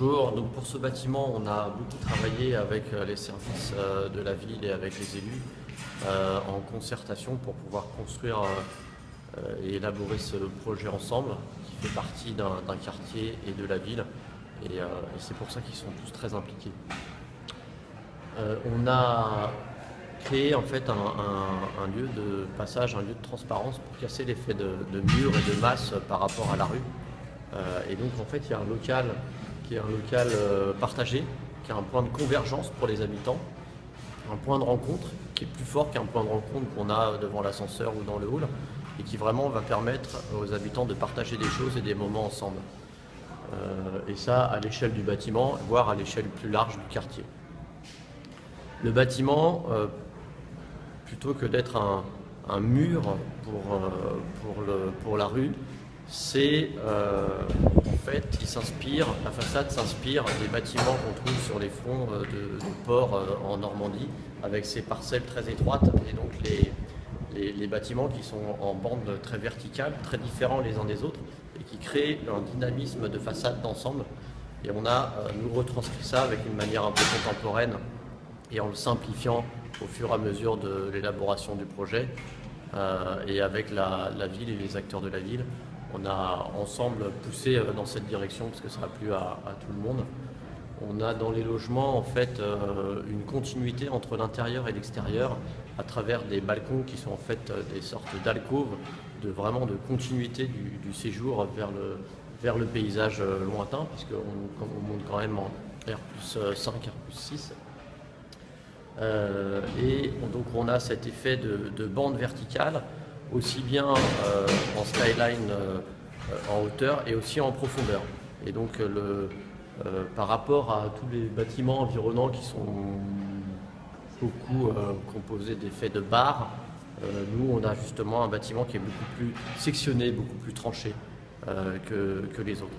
Bonjour, donc pour ce bâtiment, on a beaucoup travaillé avec les services de la ville et avec les élus en concertation pour pouvoir construire et élaborer ce projet ensemble qui fait partie d'un quartier et de la ville et c'est pour ça qu'ils sont tous très impliqués. On a créé en fait un lieu de passage, un lieu de transparence pour casser l'effet de mur et de masse par rapport à la rue. Et donc en fait il y a un local qui est un local partagé, qui est un point de convergence pour les habitants, un point de rencontre qui est plus fort qu'un point de rencontre qu'on a devant l'ascenseur ou dans le hall, et qui vraiment va permettre aux habitants de partager des choses et des moments ensemble. Et ça à l'échelle du bâtiment, voire à l'échelle plus large du quartier. Le bâtiment, plutôt que d'être un mur pour la rue, c'est en fait, la façade s'inspire des bâtiments qu'on trouve sur les fronts de ports en Normandie, avec ces parcelles très étroites et donc les bâtiments qui sont en bande très verticale, très différents les uns des autres, et qui créent un dynamisme de façade d'ensemble. Et on a nous retranscrit ça avec une manière un peu contemporaine et en le simplifiant au fur et à mesure de l'élaboration du projet. Et avec la ville et les acteurs de la ville, on a ensemble poussé dans cette direction parce que ça a plu à tout le monde. On a dans les logements en fait une continuité entre l'intérieur et l'extérieur à travers des balcons qui sont en fait des sortes d'alcôves, vraiment de continuité du séjour vers le paysage lointain, puisqu'on monte quand même en R+5, R+6. Et donc on a cet effet de bande verticale, aussi bien en skyline en hauteur et aussi en profondeur. Et donc par rapport à tous les bâtiments environnants qui sont beaucoup composés d'effets de barres, nous on a justement un bâtiment qui est beaucoup plus sectionné, beaucoup plus tranché que les autres.